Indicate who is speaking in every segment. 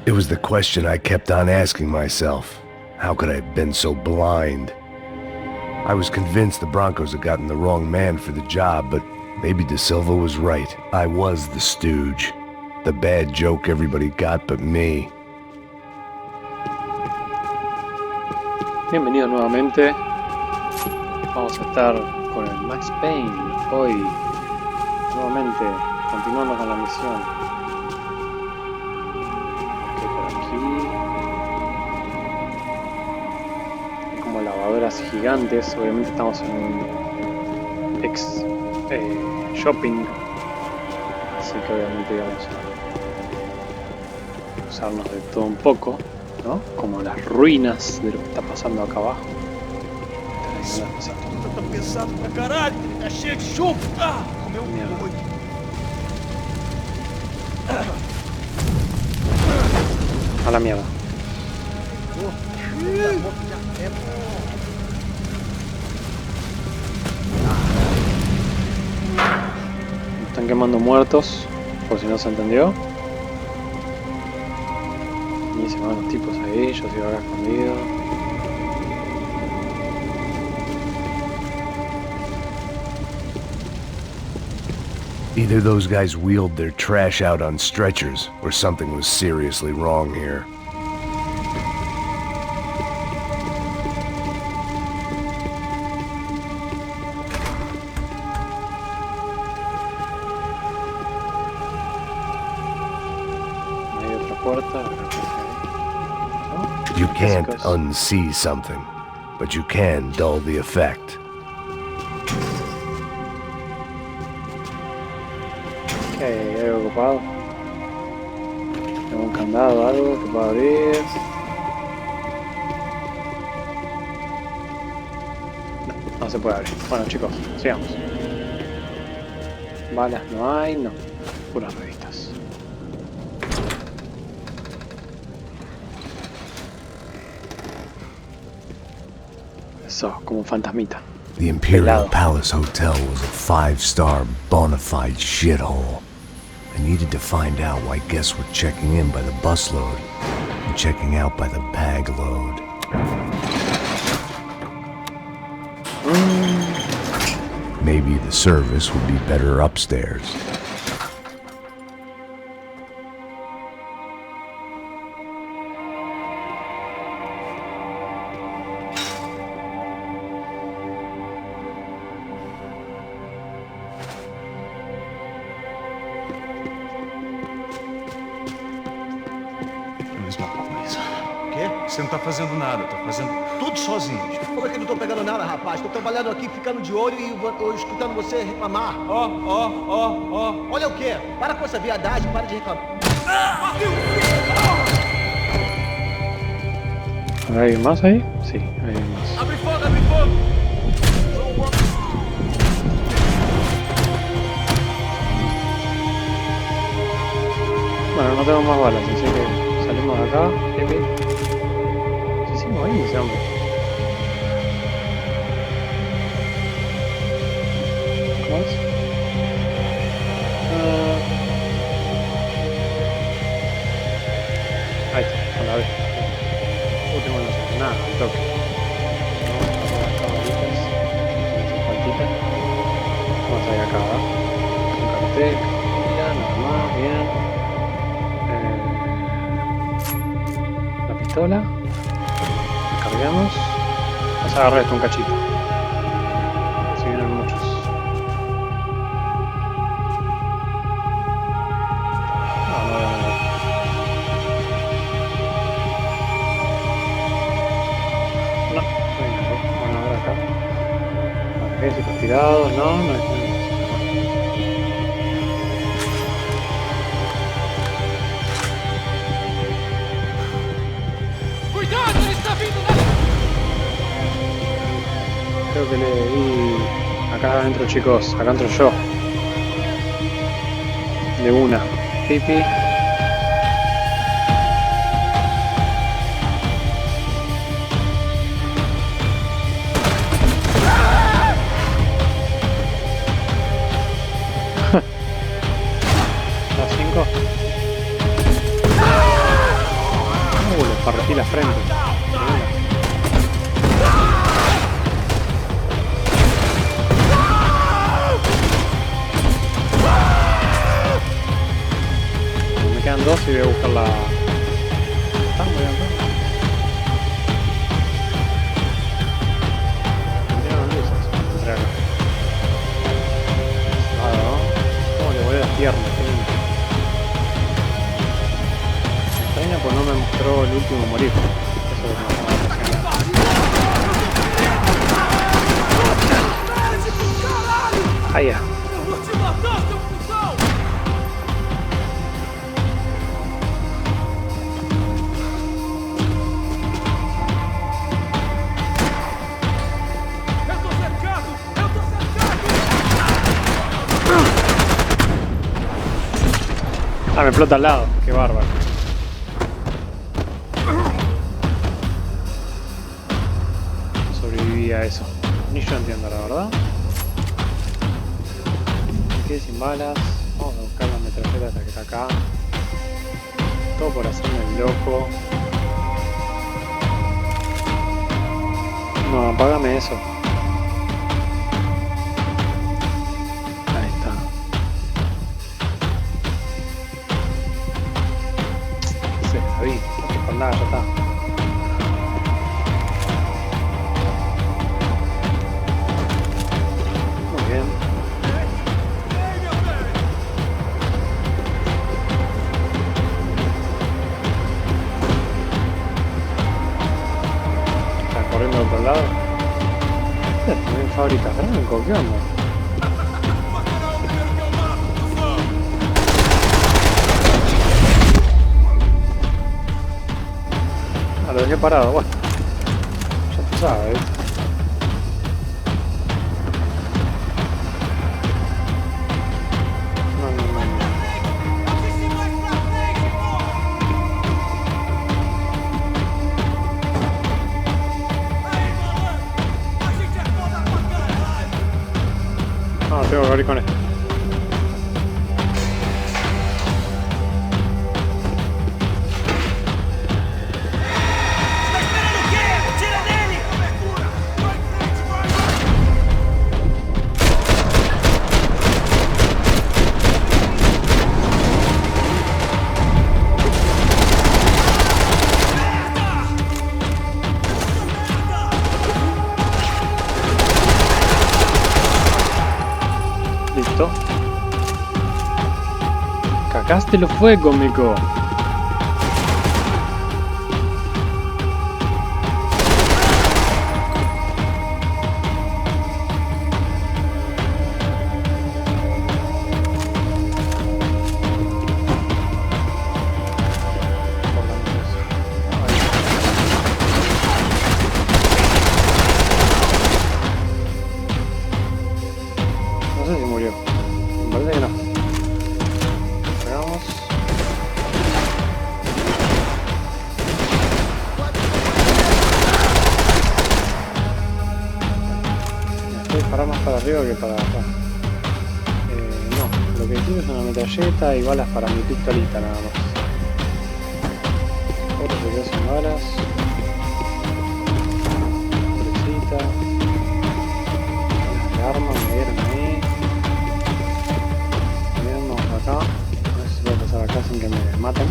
Speaker 1: It was the question I kept on asking myself. How could I have been so blind? I was convinced the Broncos had gotten the wrong man for the job, but maybe De Silva was right. I was the stooge. The bad joke everybody got but me.
Speaker 2: Bienvenidos nuevamente. Vamos a estar con el Max Payne hoy. Nuevamente, continuando con la misión. Ok, por aquí. Hay como lavadoras gigantes. Obviamente estamos en un shopping. Así que obviamente vamos a usarnos de todo un poco, ¿no? Como las ruinas de lo que está pasando acá abajo.
Speaker 3: Tá pesado pra caralho, tá cheio de chumbo. Ah, comeu boi.
Speaker 2: A la mierda. Están quemando muertos, por si no se entendió. Y se van los tipos ahí, yo sigo acá escondido.
Speaker 1: Either those guys wheeled their trash out on stretchers, or something was seriously wrong here.
Speaker 2: Hay otra puerta.
Speaker 1: You can't unsee something, but you can dull the effect.
Speaker 2: Hay algo ocupado. Tengo un candado, algo que puedo abrir. No se puede abrir. Bueno, chicos, sigamos. Balas no hay, no. Puras revistas. Eso, como un fantasmita.
Speaker 1: The Imperial
Speaker 2: Pelado.
Speaker 1: Palace Hotel was a 5-star bona fide shithole. I needed to find out why guests were checking in by the busload and checking out by the bag load. Maybe the service would be better upstairs.
Speaker 3: Mesma coisa. O quê? Você não tá fazendo nada, tá fazendo tudo sozinho.
Speaker 4: Como é que eu não tô pegando nada, rapaz? Tô trabalhando aqui, ficando de olho e escutando você reclamar.
Speaker 3: Ó.
Speaker 4: Olha o quê? Para com essa viadagem, para de reclamar.
Speaker 2: ¿Hay alguien más ahí? Sí, hay alguien más.
Speaker 3: Abre fogo, abre fogo!
Speaker 2: Bueno, no tengo más balas, así que salimos de acá. Pipi. ¿Qué hicimos ahí ese hombre? ¿Cómo es? Ahí está, con la B. Tengo que no hacer nada, al toque. Vamos a ir acá abajo. Un cartel, mira, nada más, bien. La pistola. Cargamos. Vamos a agarrar esto un cachito. Si vienen muchos. No, no veo nada. No, no hay nada. Bueno, a ver acá. Ejércitos tirados, no hay nada.
Speaker 3: Cuidado, ele está vindo na...
Speaker 2: Creo que le di acá adentro, chicos. Acá entro yo. De una. Pipi. Las 5. partí la frente. Me quedan dos y voy a buscar la... Está muy bien, ¿no? Piernas, me extraña pues no me mostró el último morir. Eso es lo que me estaba haciendo. Ahí ya. Ah, me explota al lado, qué bárbaro. Sobreviví a eso. Ni yo entiendo la verdad. Me quedé sin balas. Vamos a buscar la metralleta hasta que está acá. Todo por hacerme el loco. No, apágame eso. Ya está. Muy bien. Está corriendo al otro lado. También fábrica Franco, ¿qué onda? Lo dejé parado, bueno, ya tú sabes. No, tengo que abrir con esto. Listo. Cagaste lo fuego, mico. No sé si murió. Me parece que no. Pegamos. Estoy para más para arriba que para atrás. No, lo que quiero es una metralleta y balas para mi pistolita nada más. Otro se quedó sin balas. Pobrecita. De armas me dieron ahí. Bien, vamos acá. A ver si puedo pasar acá sin que me maten.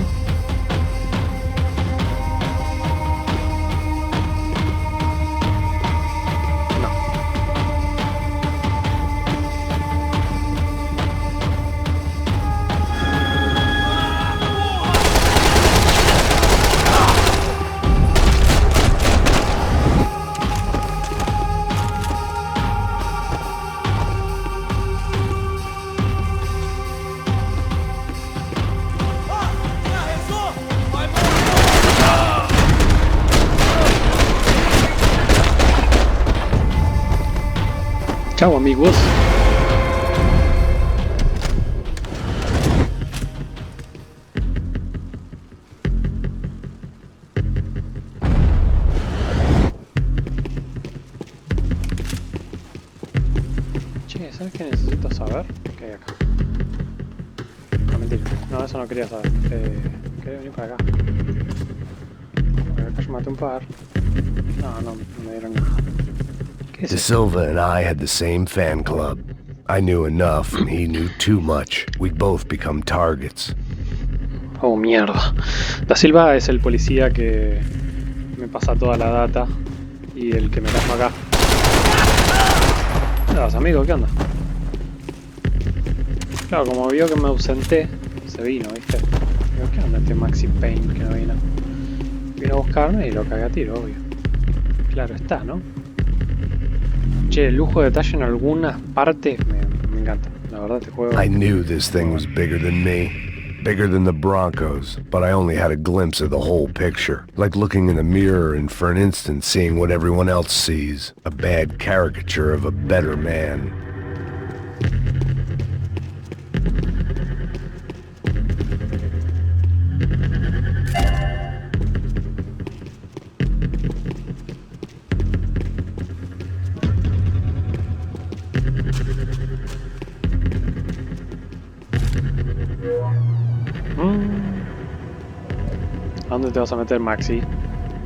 Speaker 2: Chao amigos. Che, ¿sabes qué necesito saber? ¿Qué hay acá? No, mentira. No, eso no quería saber. Quería venir para acá. Maté un par. No me dieron nada. ¿Qué es
Speaker 1: De
Speaker 2: esto?
Speaker 1: Silva and I had the same fan club. I knew enough and he knew too much. We'd both become targets.
Speaker 2: Oh, mierda. Da Silva es el policía que me pasa toda la data y el que me lasma acá. ¿Qué vas, amigo? ¿Qué onda? Claro, como vio que me ausenté, se vino, ¿viste? Digo, ¿qué onda este Maxi Payne que no vino? Vino a buscarme y lo cagué a tiro, obvio. Claro está, ¿no? Che, el lujo de detalle en algunas partes me encanta. La verdad, este juego...
Speaker 1: I knew this thing was bigger than me. Bigger than the Broncos, but I only had a glimpse of the whole picture. Like looking in the mirror and for an instant seeing what everyone else sees. A bad caricature of a better man.
Speaker 2: ¿A dónde te vas a meter, Maxi?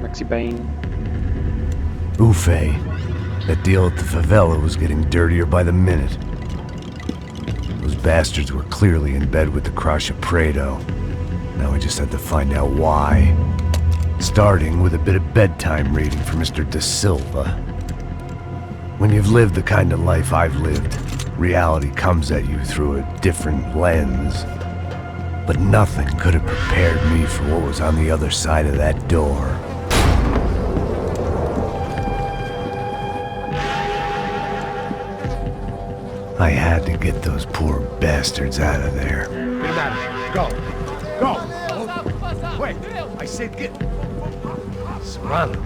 Speaker 2: Maxi Payne.
Speaker 1: Ufe. That deal at the favela was getting dirtier by the minute. Those bastards were clearly in bed with the Crush of Prado. Now we just had to find out why. Starting with a bit of bedtime reading for Mr. De Silva. When you've lived the kind of life I've lived, reality comes at you through a different lens. But nothing could have prepared me for what was on the other side of that door. I had to get those poor bastards out of there.
Speaker 3: Get out of here. Go. Go. Wait. I said get. Serrano.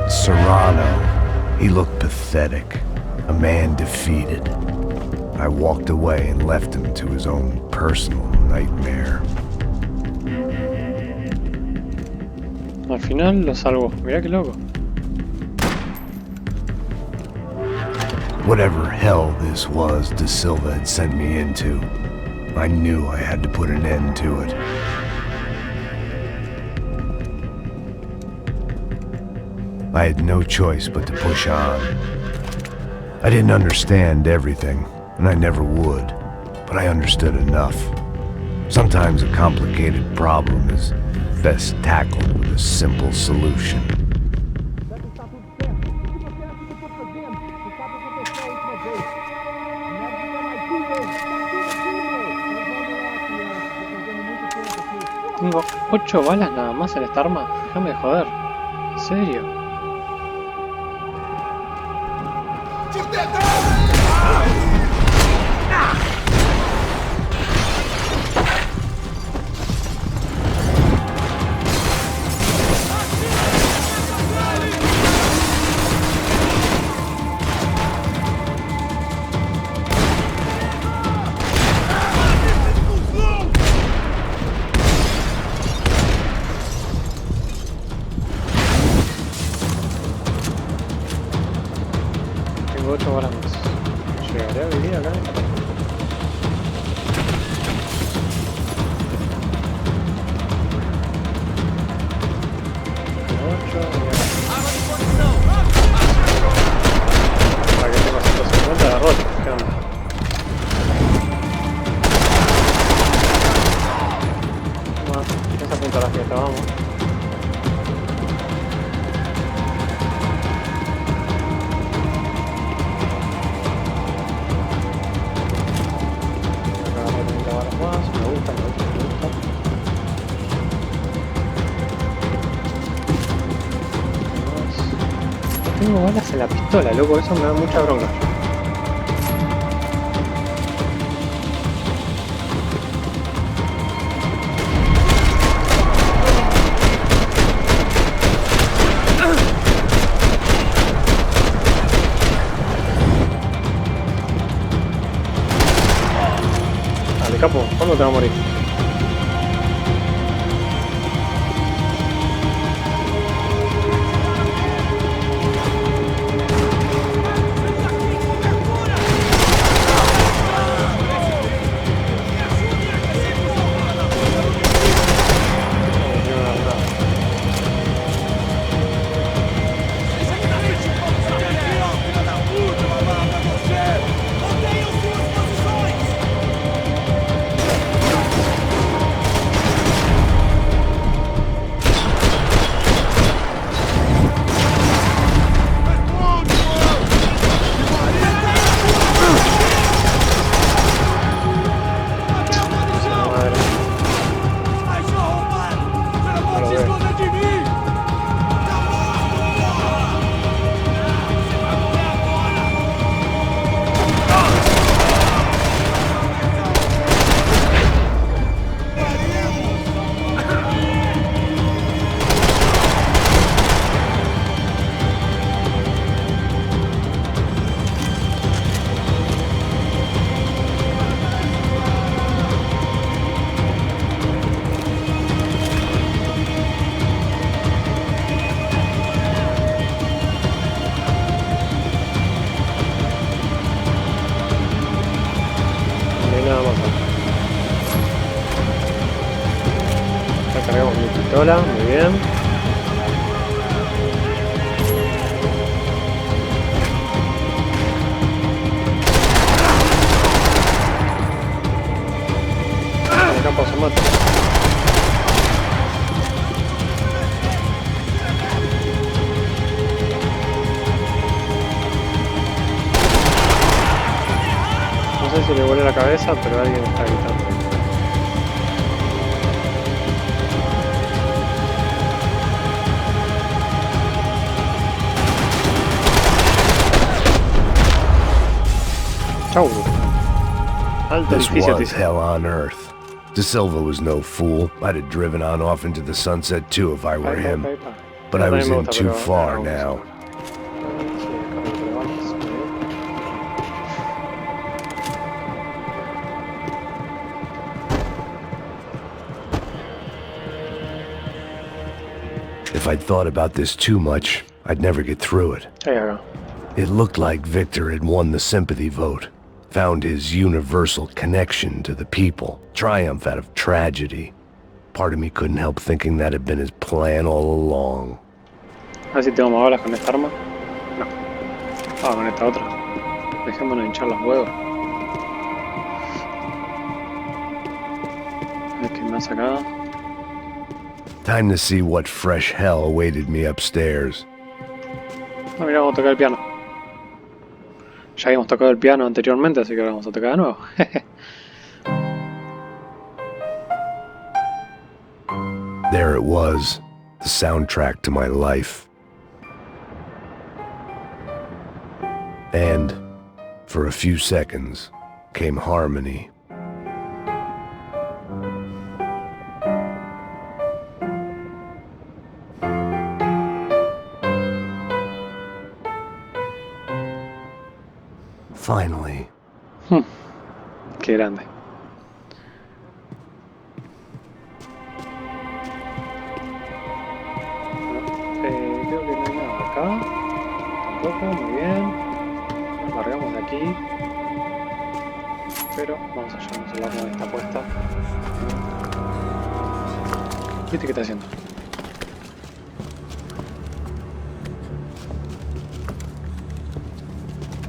Speaker 1: Serrano. He looked pathetic. A man defeated. I walked away and left him to his own personal nightmare.
Speaker 2: Al final lo salvó. Mirá qué loco.
Speaker 1: Whatever hell this was De Silva had sent me into, I knew I had to put an end to it. I had no choice but to push on. I didn't understand everything, and I never would, but I understood enough. Sometimes a complicated problem is best tackled with a simple solution.
Speaker 2: Tengo 8 balas nada más en esta arma. Déjame de joder. ¿En serio? Tengo 8 balas más. ¿Llegaré a vivir acá? Para que tengo 150 de rol. ¿Qué onda? Esa punta a la fiesta, vamos. Tengo balas en la pistola, loco, eso me da mucha bronca. Dale, capo, ¿cuándo te va a morir? pistola, muy bien. Acá pasó mate. No sé si le vuelve la cabeza, pero alguien está gritando. Chau. Alto
Speaker 1: This
Speaker 2: edificio,
Speaker 1: was
Speaker 2: tío.
Speaker 1: hell on earth. De Silva was no fool. I'd have driven on off into the sunset too if I were him. But I was in too far now. If I'd thought about this too much, I'd never get through it. It looked like Victor had won the sympathy vote, found his universal connection to the people, triumph out of tragedy. Part of me couldn't help thinking that had been his plan all along.
Speaker 2: A ver si tengo más balas con esta arma. No. Ah, con esta otra. Dejémonos hinchar los huevos. A ver qué más acá.
Speaker 1: Time to see what fresh hell awaited me upstairs.
Speaker 2: Ah, mira, vamos a tocar el piano. Ya habíamos tocado el piano anteriormente, así que ahora vamos a tocar de nuevo.
Speaker 1: There it was, the soundtrack to my life. And, for a few seconds, came harmony. Finally.
Speaker 2: Qué grande. Creo que no hay nada acá. Tampoco, muy bien. Nos largamos de aquí. Pero vamos a llevarnos el arma de esta puesta. ¿Viste qué está haciendo?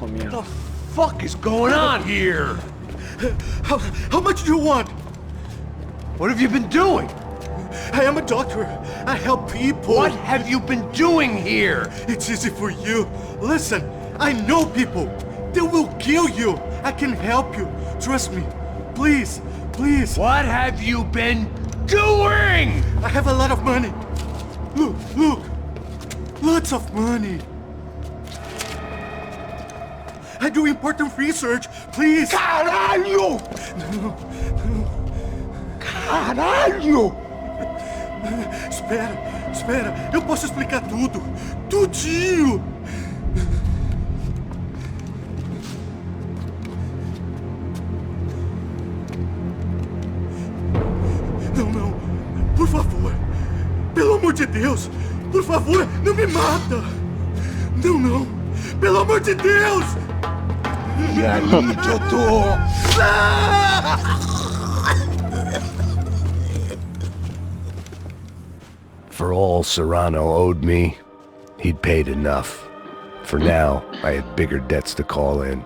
Speaker 2: Oh, mierda.
Speaker 3: Fuck is going on here?
Speaker 4: How much do you want?
Speaker 3: What have you been doing?
Speaker 4: I am a doctor. I help people.
Speaker 3: What have you been doing here?
Speaker 4: It's easy for you. Listen, I know people. They will kill you. I can help you. Trust me. Please, please.
Speaker 3: What have you been doing?
Speaker 4: I have a lot of money. Look, look. Lots of money. I do important research. Please.
Speaker 3: Caralho! Caralho!
Speaker 4: Espera, espera. Eu posso explicar tudo. Tudinho. Não, não. Por favor. Pelo amor de Deus. Por favor, não me mata. Não, não. Pelo amor de Deus.
Speaker 3: E aí, doutor?
Speaker 1: For all Serrano owed me, he'd paid enough. For now, I had bigger debts to call in.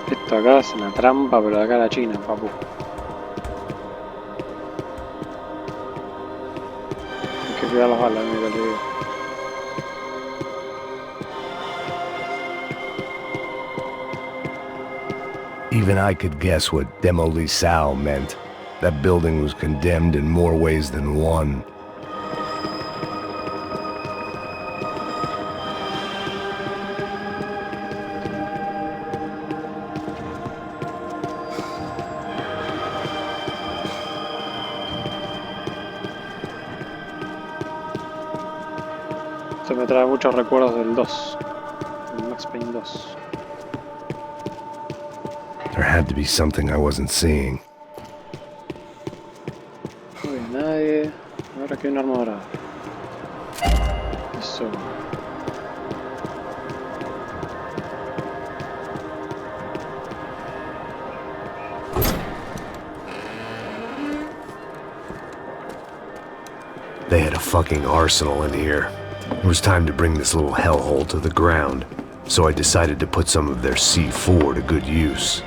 Speaker 2: Esto acá es una trampa, pero de acá a la China, papu. Hay que cuidar las balas, mira, le digo.
Speaker 1: Even I could guess what Demolisal meant. That building was condemned in more ways than one.
Speaker 2: Esto me trae muchos recuerdos del 2. Del Max Payne 2.
Speaker 1: There had to be something I wasn't seeing.
Speaker 2: No veo a nadie. Ahora que hay una arma dorada. Eso.
Speaker 1: They had a fucking arsenal in here. It was time to bring this little hellhole to the ground, so I decided to put some of their C4 to good use.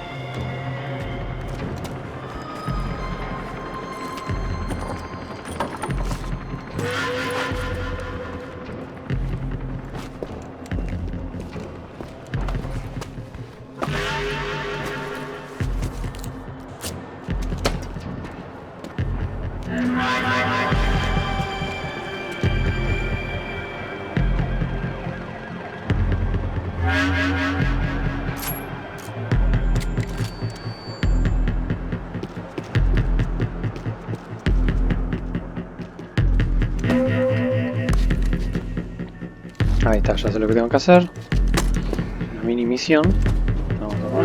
Speaker 2: Ahí está, ya sé lo que tengo que hacer. Una mini misión. Vamos a tomar.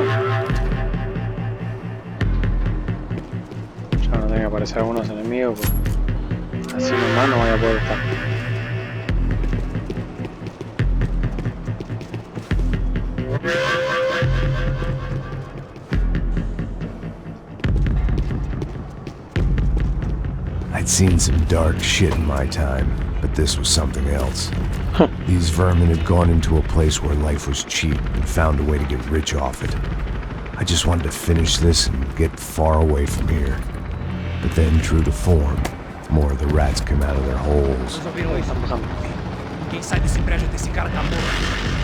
Speaker 2: Ya no tengo que aparecer algunos enemigos, porque así nomás no voy a poder estar.
Speaker 1: I'd seen some dark shit in my time, but this was something else. These vermin had gone into a place where life was cheap and found a way to get rich off it. I just wanted to finish this and get far away from here. But then, true to form, more of the rats came out of their holes.
Speaker 5: Vocês ouviram isso? Quem sai desse prédio desse cara tá morto.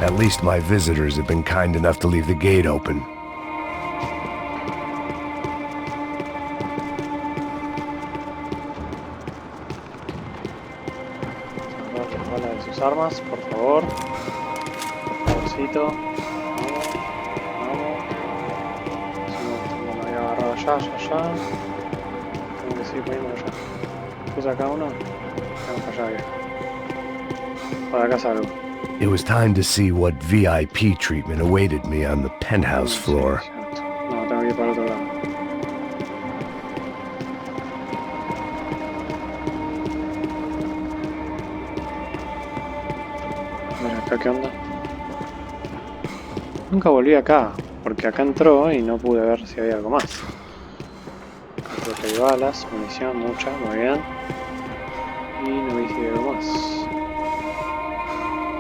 Speaker 1: At least my visitors have been kind enough to leave the gate open.
Speaker 2: Hola de sus armas, por favor. Favorcito. Vamos. Bueno, me había agarrado ya. Tengo que seguir poniendo ya. Puse acá uno. Vamos para allá. Para acá salgo.
Speaker 1: It was time to see what VIP treatment awaited me on the penthouse floor.
Speaker 2: No, tengo que ir para el otro lado. Mira, acá qué onda. Nunca volví acá, porque acá entró y no pude ver si había algo más. Creo que hay balas, munición, mucha, muy bien. Y no vi si había algo más.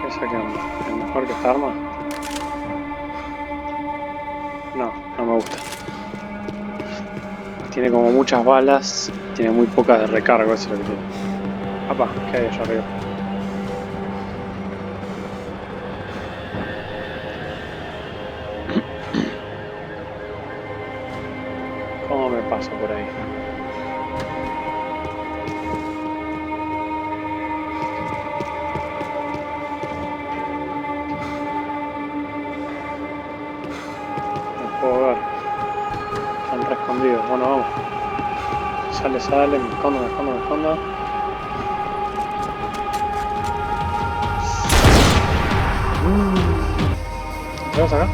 Speaker 2: ¿Esa qué onda? ¿Es mejor que esta arma? No, no me gusta. Tiene como muchas balas, tiene muy pocas de recargo, eso es lo que tiene. Apa, ¿qué hay allá arriba? ¿Cómo me paso por ahí? Puedo ver. Están re escondidos. Bueno, vamos. Sale, me escondo. ¿Vamos acá?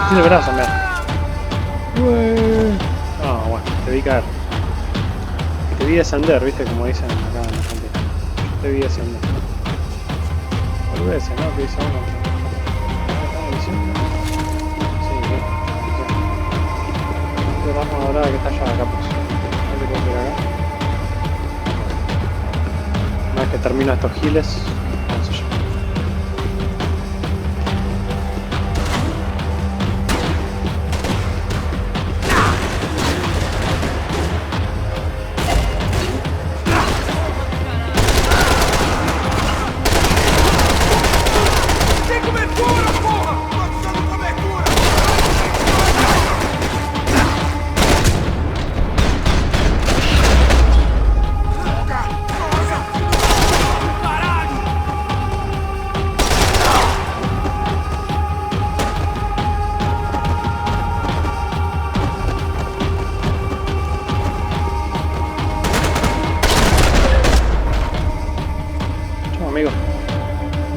Speaker 2: Tiene el brazo, mira. Ah, bueno, te vi caer. Te vi descender, viste, como dicen acá en Argentina. Te vi descender. boludeces, ¿no? Que dice uno. ¿Estamos diciendo? Sí, bien. Vamos ahora que está allá acá, pues. No te puedo ver acá. Una vez que termino estos giles, vamos allá.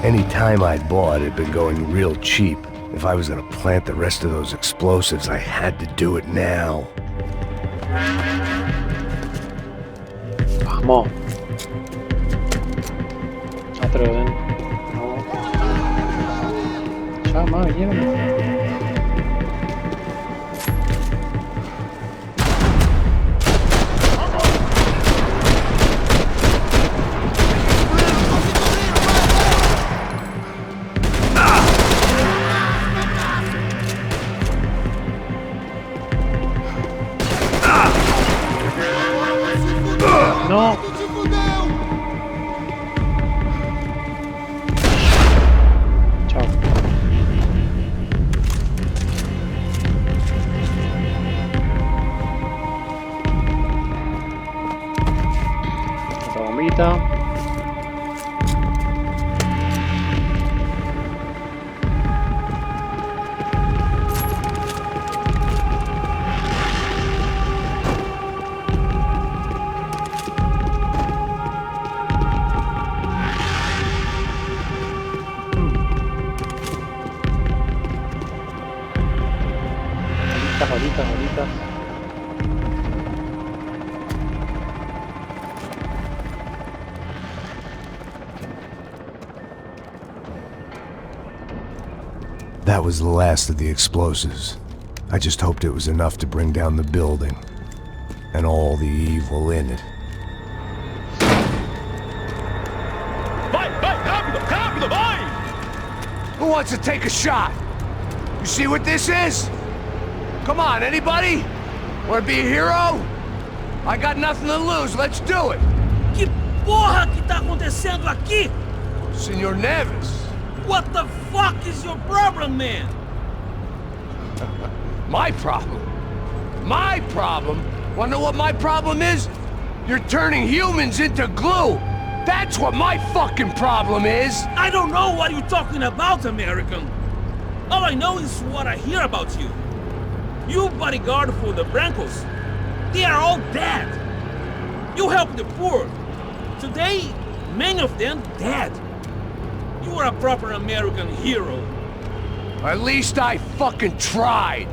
Speaker 1: Any time I'd bought had been going real cheap. If I was gonna plant the rest of those explosives, I had to do it now.
Speaker 2: Vamos. Atreven. Vamos. Ya, más, llévame. No. Chao. Otra bombita. Bolitas.
Speaker 1: That was the last of the explosives. I just hoped it was enough to bring down the building and all the evil in it.
Speaker 3: Vai, rápido, vai!
Speaker 6: Who wants to take a shot? You see what this is? Come on, anybody? Wanna be a hero? I got nothing to lose, let's do it!
Speaker 5: Que porra que tá acontecendo aqui?
Speaker 6: Senor Neves.
Speaker 5: What the fuck is your problem, man?
Speaker 6: My problem? My problem? Wanna know what my problem is? You're turning humans into glue! That's what my fucking problem is!
Speaker 5: I don't know what you're talking about, American. All I know is what I hear about you. You bodyguard for the Brancos. They are all dead. You help the poor. Today, many of them dead. You are a proper American hero.
Speaker 6: At least I fucking tried.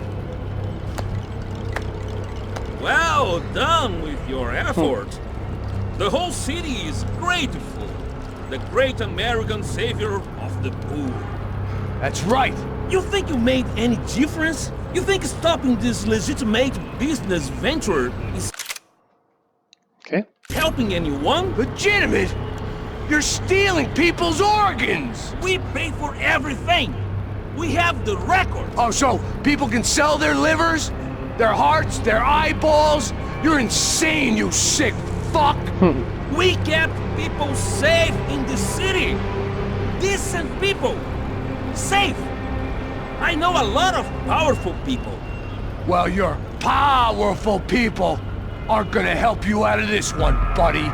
Speaker 5: Well done with your effort. The whole city is grateful. The great American savior of the poor.
Speaker 6: That's right.
Speaker 5: You think you made any difference? You think stopping this legitimate business venture is helping anyone?
Speaker 6: Legitimate? You're stealing people's organs!
Speaker 5: We pay for everything! We have the record!
Speaker 6: Oh, so people can sell their livers? Their hearts? Their eyeballs? You're insane, you sick fuck!
Speaker 5: We kept people safe in the city! Decent people! Safe! I know a lot of powerful people.
Speaker 6: Well, your powerful people aren't gonna help you out of this one, buddy.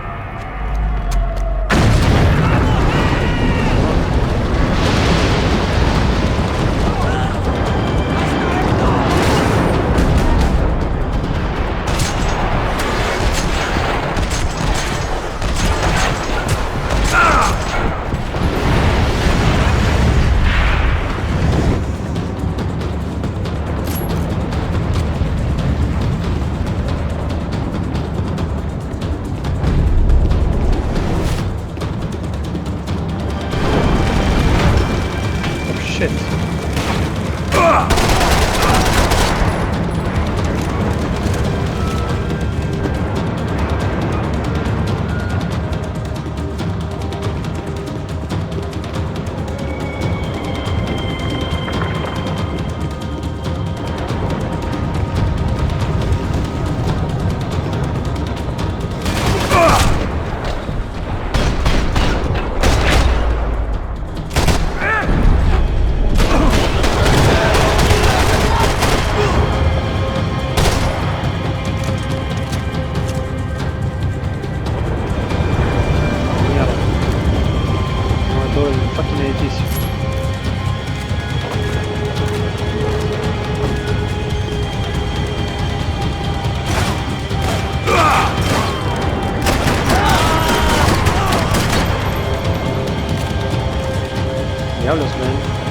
Speaker 2: Diablos, man.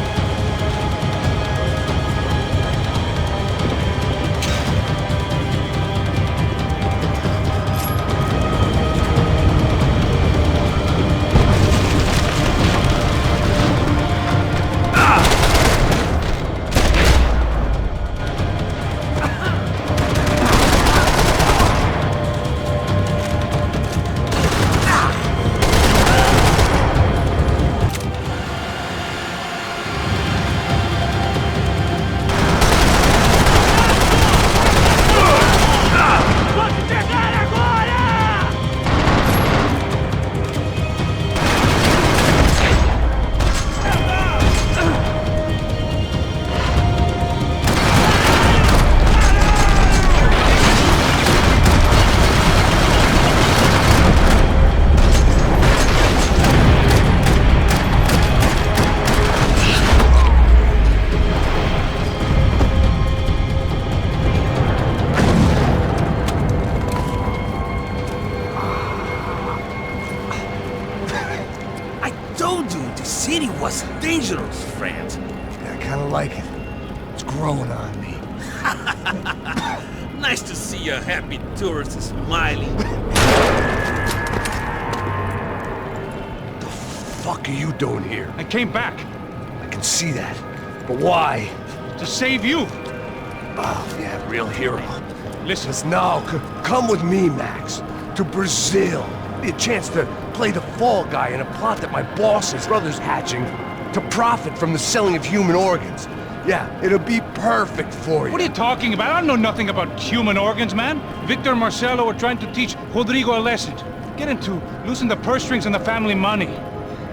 Speaker 5: Was dangerous, friend.
Speaker 6: Yeah, I kinda like it. It's growing on me.
Speaker 5: Nice to see a happy tourist smiling.
Speaker 6: The fuck are you doing here?
Speaker 3: I came back
Speaker 6: I can see that. But why?
Speaker 3: to save you.
Speaker 6: Oh, yeah, real hero.
Speaker 3: Listen,
Speaker 6: No, come with me, Max. To Brazil. Be a chance to play the fall guy in a plot that my boss's brother's hatching to profit from the selling of human organs. Yeah, it'll be perfect for you.
Speaker 3: what are you talking about? I know nothing about human organs, man. Victor and Marcelo were trying to teach Rodrigo a lesson. Get him to loosen the purse strings on the family money.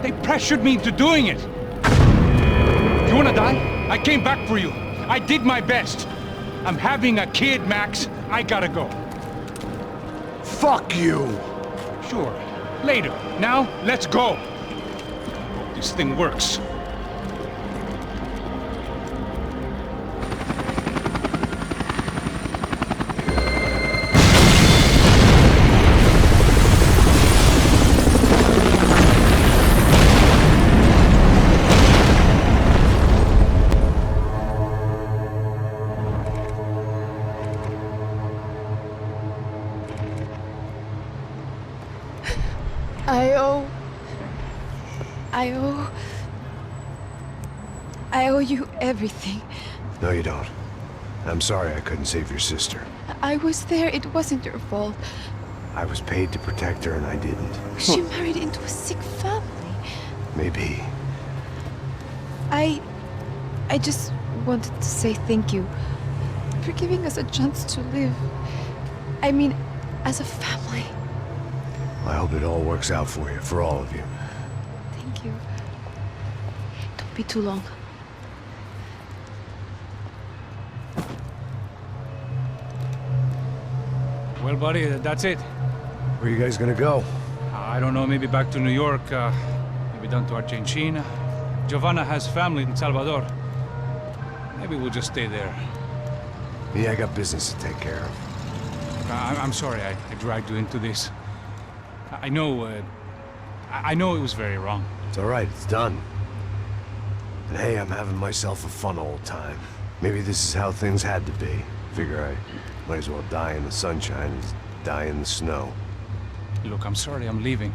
Speaker 3: They pressured me into doing it. You wanna die? I came back for you. I did my best. I'm having a kid, Max. I gotta go.
Speaker 6: Fuck you!
Speaker 3: Sure. Later. Now, let's go. Hope this thing works.
Speaker 7: I owe you everything.
Speaker 1: No, you don't. I'm sorry I couldn't save your sister.
Speaker 7: I was there. It wasn't your fault.
Speaker 1: I was paid to protect her and I didn't.
Speaker 7: She married into a sick family.
Speaker 1: Maybe.
Speaker 7: I just wanted to say thank you for giving us a chance to live. I mean, as a family.
Speaker 1: I hope it all works out for you, for all of you.
Speaker 7: Thank you. Don't be too long.
Speaker 3: Well, buddy, that's it.
Speaker 1: Where are you guys gonna go?
Speaker 3: I don't know, maybe back to New York, maybe down to Argentina. Giovanna has family in Salvador. Maybe we'll just stay there.
Speaker 1: Yeah, I got business to take care of.
Speaker 3: I'm sorry I dragged you into this. I know it was very wrong.
Speaker 1: It's alright, it's done. And hey, I'm having myself a fun old time. Maybe this is how things had to be. Figure I might as well die in the sunshine as die in the snow.
Speaker 3: Look, I'm sorry I'm leaving.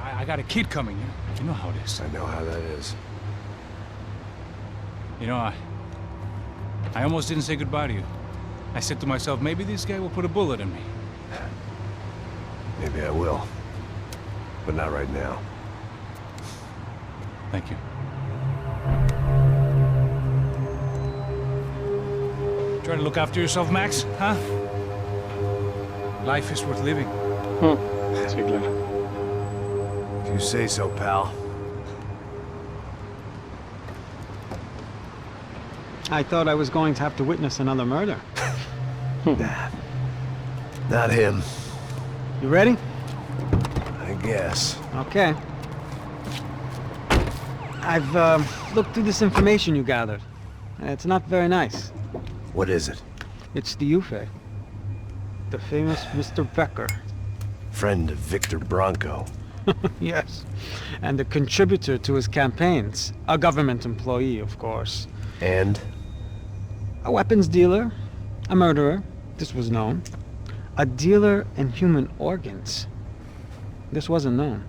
Speaker 3: I got a kid coming, you know how it is.
Speaker 1: I know how that is.
Speaker 3: You know, I almost didn't say goodbye to you. I said to myself, maybe this guy will put a bullet in me.
Speaker 1: Maybe I will. But not right now.
Speaker 3: Thank you. Try to look after yourself, Max, huh? Life is worth living.
Speaker 2: Sí, claro.
Speaker 1: If you say so, pal.
Speaker 8: I thought I was going to have to witness another murder.
Speaker 1: Nah. Not him.
Speaker 8: You ready?
Speaker 1: I guess.
Speaker 8: Okay. I've looked through this information you gathered. It's not very nice.
Speaker 1: What is it?
Speaker 8: It's the Ufe. The famous Mr. Becker.
Speaker 1: Friend of Victor Bronco.
Speaker 8: Yes. And a contributor to his campaigns. A government employee, of course.
Speaker 1: And?
Speaker 8: A weapons dealer. A murderer. This was known. A dealer in human organs. This wasn't known.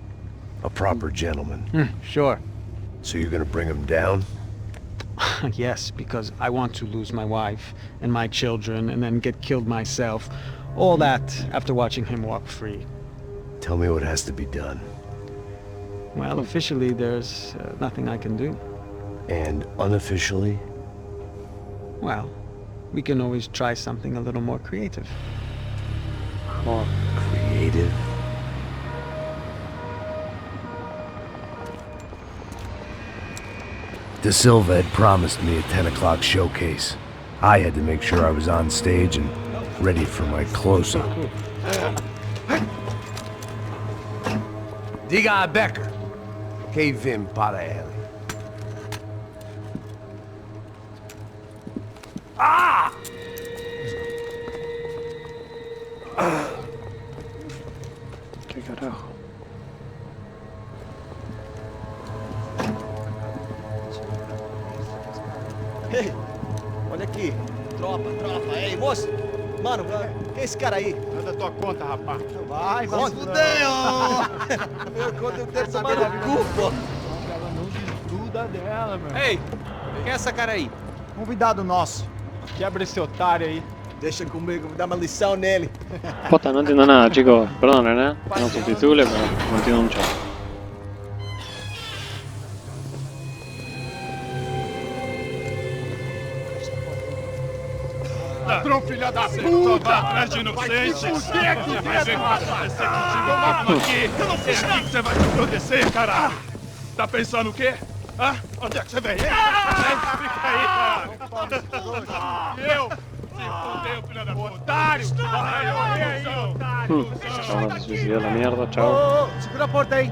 Speaker 1: A proper gentleman.
Speaker 8: Sure.
Speaker 1: So you're gonna bring him down?
Speaker 8: Yes, because I want to lose my wife and my children and then get killed myself. All that after watching him walk free.
Speaker 1: Tell me what has to be done.
Speaker 8: Well, officially, there's nothing I can do.
Speaker 1: And unofficially?
Speaker 8: Well, we can always try something a little more creative.
Speaker 2: More.
Speaker 1: Creative? De Silva had promised me a 10 o'clock showcase. I had to make sure I was on stage and ready for my close-up.
Speaker 6: Diga a Becker. Que vim para ele. Ah!
Speaker 2: ¿Qué carajo?
Speaker 9: Ei, olha aqui. Tropa. Ei, moço. Mano, quem é esse cara aí?
Speaker 4: Manda tua conta, rapaz.
Speaker 9: Vai fudeu! Meu conta eu quero tomar no cu, pô.
Speaker 4: Ela não desgruda dela, meu.
Speaker 10: Ei, quem é essa cara aí?
Speaker 4: Convidado nosso. Quebra esse otário aí.
Speaker 9: Deixa comigo, me dá uma lição nele.
Speaker 2: Posta, no entiendo nada, chicos. Perdonen, no subtitule, pero no entiendo mucho.
Speaker 4: Ladrão, filha da puta! Vai atrás de inocente! Fuder aqui dentro, rapaz! Você conseguiu uma aqui! Eu não fiz nada! Você vai te proteger, caralho! Tá pensando o quê? Hã? Onde é que você vem? Fica aí, caralho! Eu? Se fudeu, filha da puta! Otário! Vai, aí, otário!
Speaker 2: Chabón se suicidó la mierda, chao.
Speaker 9: Segura a porta aí.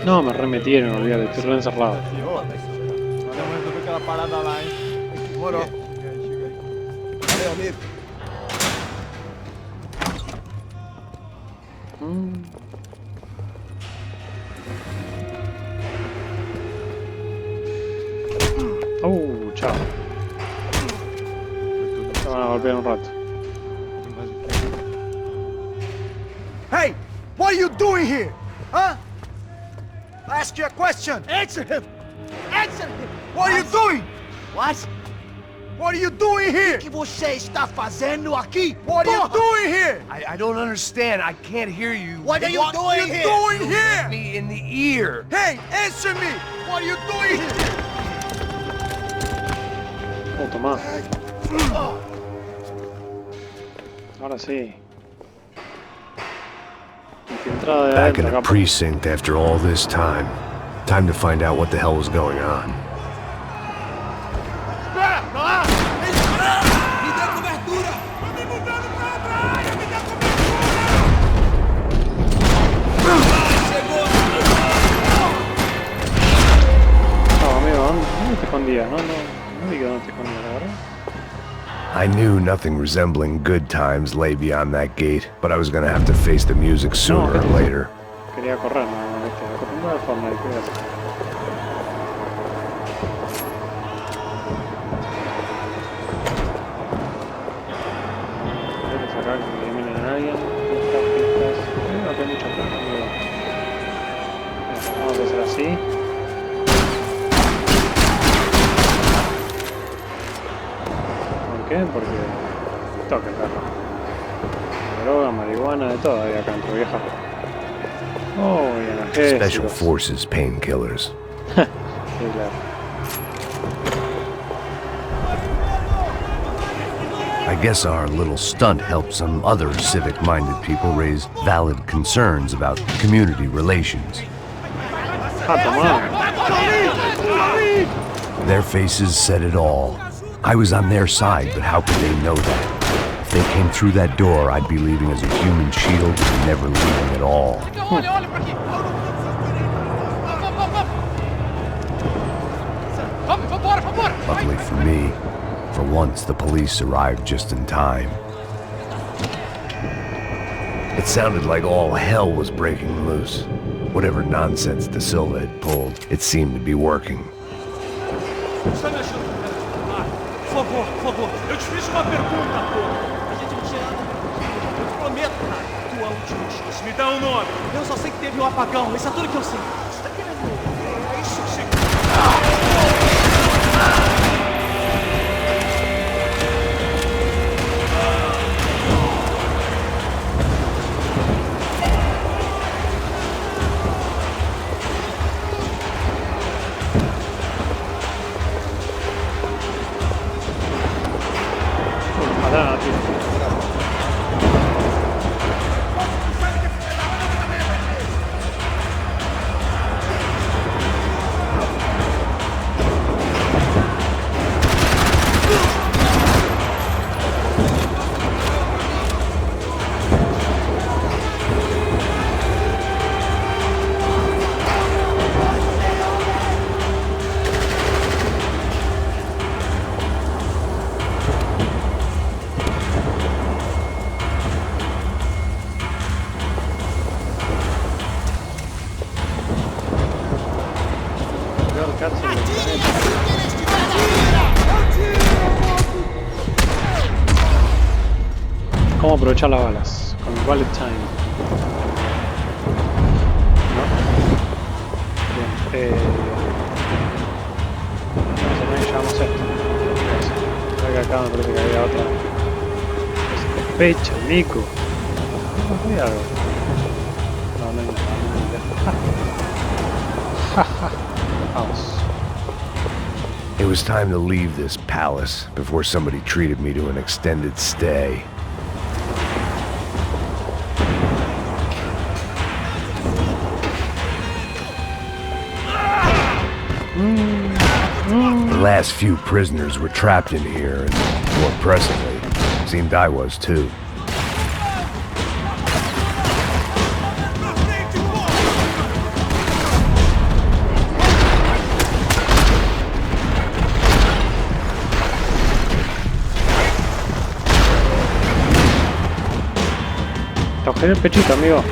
Speaker 2: No, me remetieron, olvídate, estoy re encerrado.
Speaker 4: Olha, vamos resolver aquela parada lá, hein?
Speaker 9: Demorou. Valeu, amigo.
Speaker 2: Chao. Se van a golpear un rato.
Speaker 9: Hey, what are you doing here? Huh? I ask you a question. Answer him. Answer him. What are you doing? What? What are you doing here? O que você está fazendo aqui? What are you doing here?
Speaker 6: I don't understand. I can't hear you.
Speaker 9: What are you doing here? What are you doing here?
Speaker 6: Me in the ear.
Speaker 9: Hey, answer me. What are you doing here?
Speaker 2: Oh, tomá. Ahora sí. Infiltrada de
Speaker 1: Back in
Speaker 2: adentro,
Speaker 1: a
Speaker 2: capo.
Speaker 1: precinct after all this time. Time to find out what the hell was going on.
Speaker 4: Espera! Tá lá!
Speaker 9: Me dê cobertura!
Speaker 4: Tô me mudando pra trás! Me dá
Speaker 2: No, amigo, ¿dónde te escondías? No vi que dónde te escondías, la verdad.
Speaker 1: I knew nothing resembling good times lay beyond that gate, but I was gonna have to face the music sooner or later.
Speaker 2: Quería correr, no, acostumbrado al Fortnite, ¿qué voy a hacer? Hay que sacar que eliminen a alguien. Pistas. No hay mucha plata, amigo. Vamos a hacer así. ¿Por qué? Porque toca el carro. Droga, marihuana, de todo hay acá dentro, vieja. Oh, y analgésicos.
Speaker 1: Special Forces painkillers.
Speaker 2: Sí, claro.
Speaker 1: I guess our little stunt helped some other civic-minded people raise valid concerns about community relations. Their faces said it all. I was on their side, but how could they know that? If they came through that door, I'd be leaving as a human shield and never leaving at all. Luckily for me, for once the police arrived just in time. It sounded like all hell was breaking loose. Whatever nonsense De Silva had pulled, it seemed to be working.
Speaker 5: Está me achando? Por favor, eu te fiz uma pergunta, pô. A gente não tinha nada. Eu te prometo, cara. Tua última chance. Me dá um nome. Eu só sei que teve um apagão. Isso é tudo que eu sei. Você tá querendo? É isso que você...
Speaker 2: ¿Cómo aprovechar las balas? Con el bullet time. ¿No? Bien, no sé, llevamos esto. Creo que acá me parece que había otra. Sospecha, Nico. ¿No hay algo? No, no hay nada. Vamos.
Speaker 1: It was time to leave this palace before somebody treated me to an extended stay. The last few prisoners were trapped in here, and more pressingly, seemed I was too.
Speaker 2: Te agujero el pechito, amigo.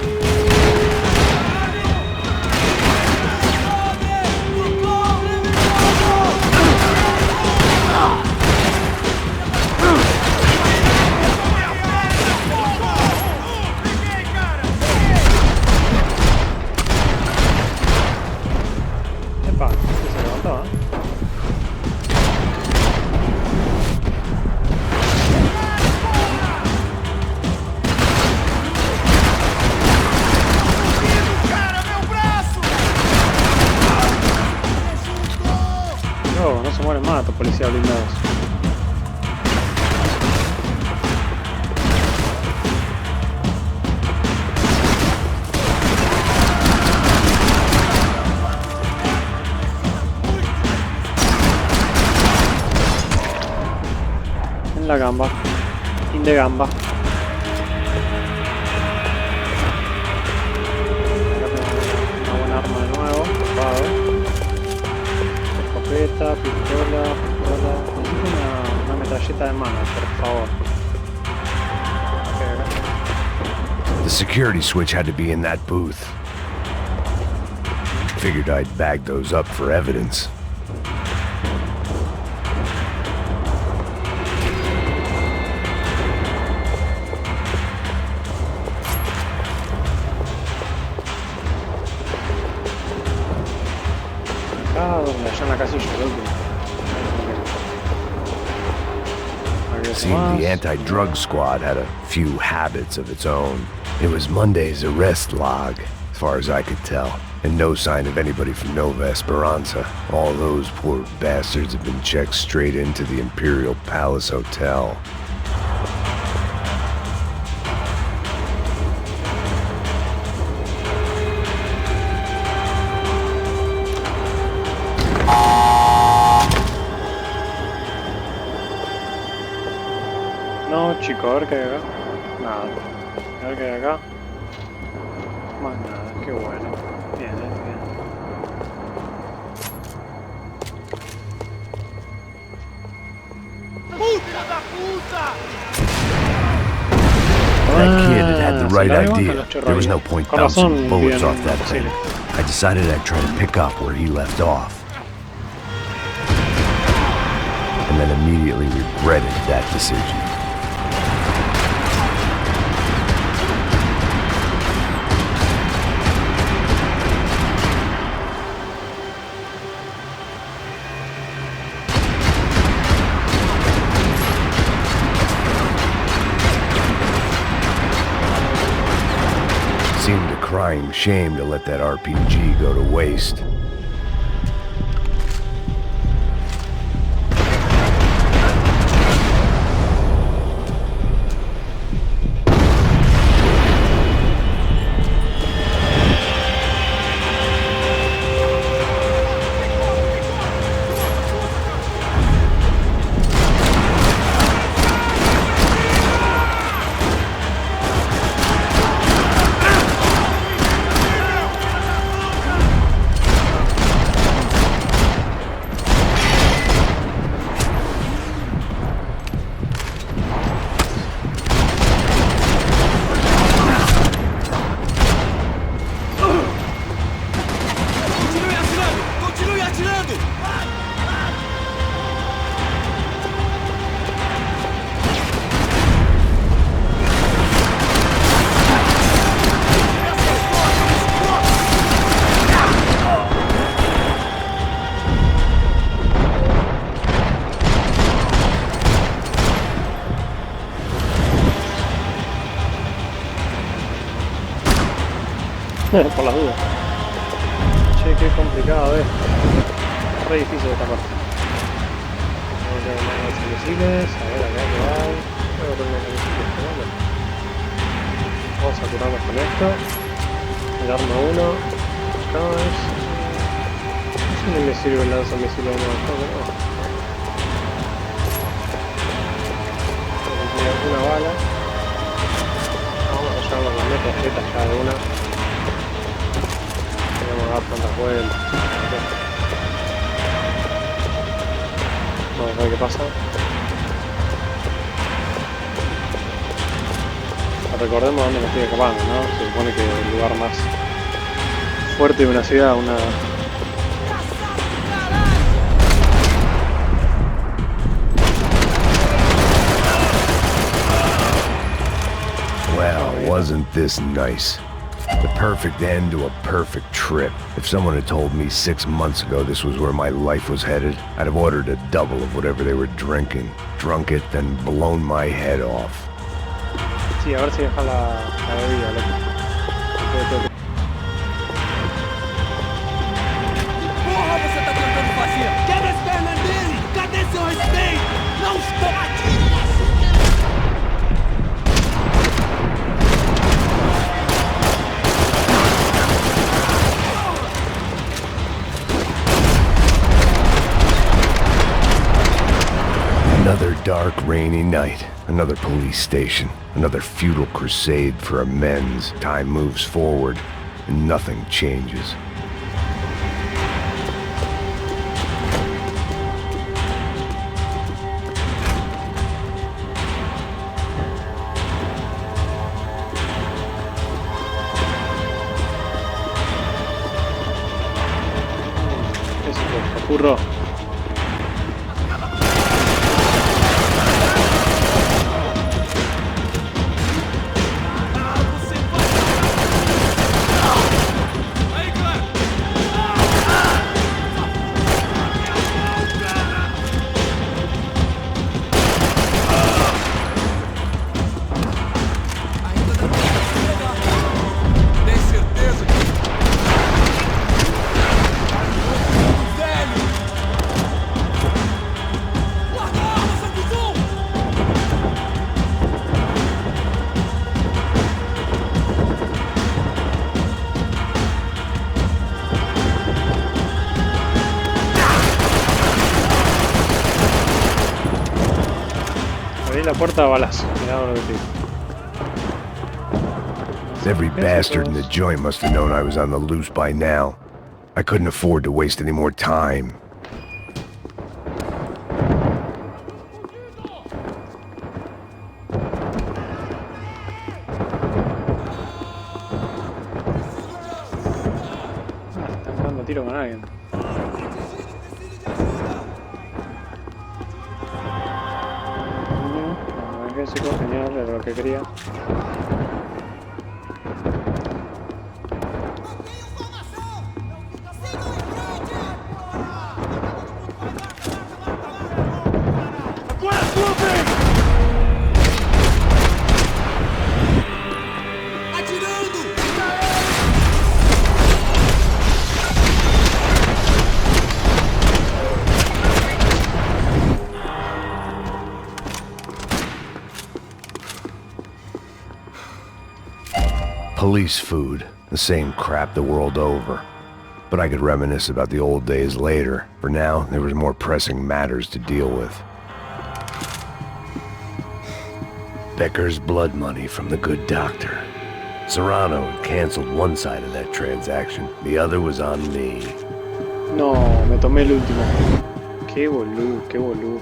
Speaker 2: Epa, se levantó, ¿eh? No se mueren más, policía blindados. En la gamba. In de gamba. Acá tengo una buena arma de nuevo. Ocupado. Escopeta, pistola. Necesito una metralleta de mano, por favor. Okay.
Speaker 1: The security switch had to be in that booth. Figured I'd bag those up for evidence.
Speaker 2: Allá en la casilla, el último.
Speaker 1: Seemed the anti-drug squad had a few habits of its own. It was Monday's arrest log, as far as I could tell, and no sign of anybody from Nova Esperanza. All those poor bastards had been checked straight into the Imperial Palace Hotel.
Speaker 2: No, chico, a ver qué hay acá. Nada. A ver qué hay acá. Más nada, qué bueno. Bien, bien.
Speaker 1: That kid had had the the right
Speaker 2: largo,
Speaker 1: idea.
Speaker 2: los chorros
Speaker 1: There was
Speaker 2: ahí.
Speaker 1: no point
Speaker 2: Con razón,
Speaker 1: bouncing bullets
Speaker 2: bien
Speaker 1: off that thing.
Speaker 2: imposible.
Speaker 1: I decided I'd try to pick up where he left off. And then immediately regretted that decision. Seemed a crying shame to let that RPG go to waste.
Speaker 2: Por las dudas. Che, qué complicado esto. Re difícil esta parte. Vamos a ver los misiles. A ver acá que hay. Voy a poner los misiles, pero bueno. Vamos a curarnos con esto. Darme uno. Acá es. Si no me sirve el lanzamisiles uno de todo, no. Una bala. Vamos a llevar las metas jetas ya de una. Vamos a dar tantas vueltas. Vamos a ver qué pasa. Recordemos dónde me estoy escapando, ¿no? Se supone que el lugar más fuerte de una ciudad, una...
Speaker 1: Well, wasn't this nice? The perfect end to a perfect trip. If someone had told me 6 months ago this was where my life was headed, I'd have ordered a double of whatever they were drinking, drunk it, then blown my head off.
Speaker 2: Sí, a ver si deja la bebida, loco.
Speaker 5: Porra, você tá tentando fazer? Quebra as pernas dele! Cadê seu respeito? Não estou aqui!
Speaker 1: Another dark, rainy night. Another police station. Another futile crusade for amends. Time moves forward, and nothing changes.
Speaker 2: Eso te ocurro. Abrí la puerta a balazo. Mirá lo que te digo.
Speaker 1: Every bastard in the joint must have known I was on the loose by now. I couldn't afford to waste any more time.
Speaker 2: tiro con alguien. Analgésico, genial, era lo que quería.
Speaker 1: Police food, the same crap the world over. But I could reminisce about the old days later. For now, there was more pressing matters to deal with. Becker's blood money from the good doctor. Serrano had canceled one side of that transaction. The other was on me.
Speaker 2: No, me tomé el último. Qué boludo, qué boludo.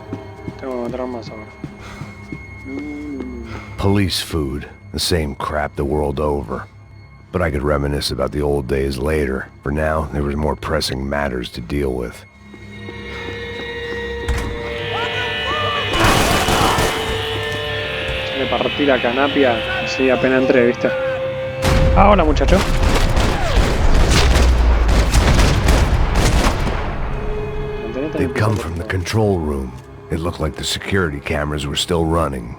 Speaker 2: Tengo que matar más ahora.
Speaker 1: Police food, the same crap the world over. But I could reminisce about the old days later. For now, there was more pressing matters to deal with.
Speaker 2: Le partí la canapia así apenas entré, ¿viste? Ah, hola muchacho.
Speaker 1: They'd come from the control room. It looked like the security cameras were still running.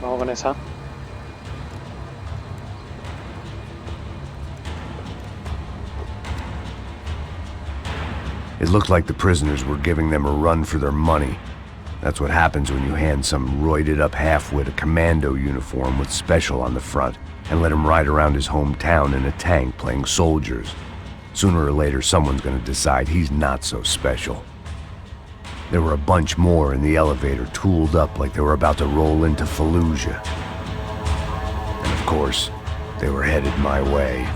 Speaker 2: Vamos con esa.
Speaker 1: It looked like the prisoners were giving them a run for their money. That's what happens when you hand some roided-up halfwit a commando uniform with special on the front and let him ride around his hometown in a tank playing soldiers. Sooner or later, someone's gonna decide he's not so special. There were a bunch more in the elevator, tooled up like they were about to roll into Fallujah. And of course, they were headed my way.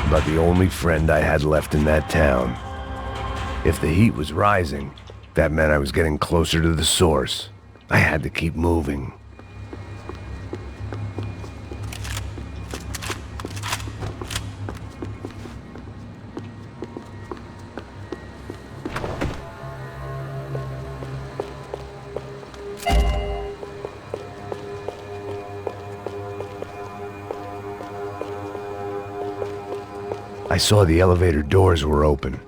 Speaker 1: About the only friend I had left in that town. If the heat was rising, that meant I was getting closer to the source. I had to keep moving. I saw the elevator doors were open.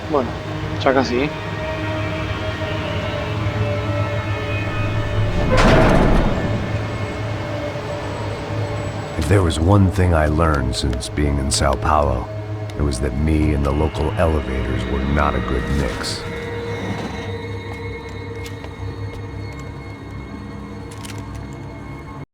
Speaker 2: Bueno, ya casi.
Speaker 1: If there was one thing I learned since being in Sao Paulo, it was that me and the local elevators were not a good mix.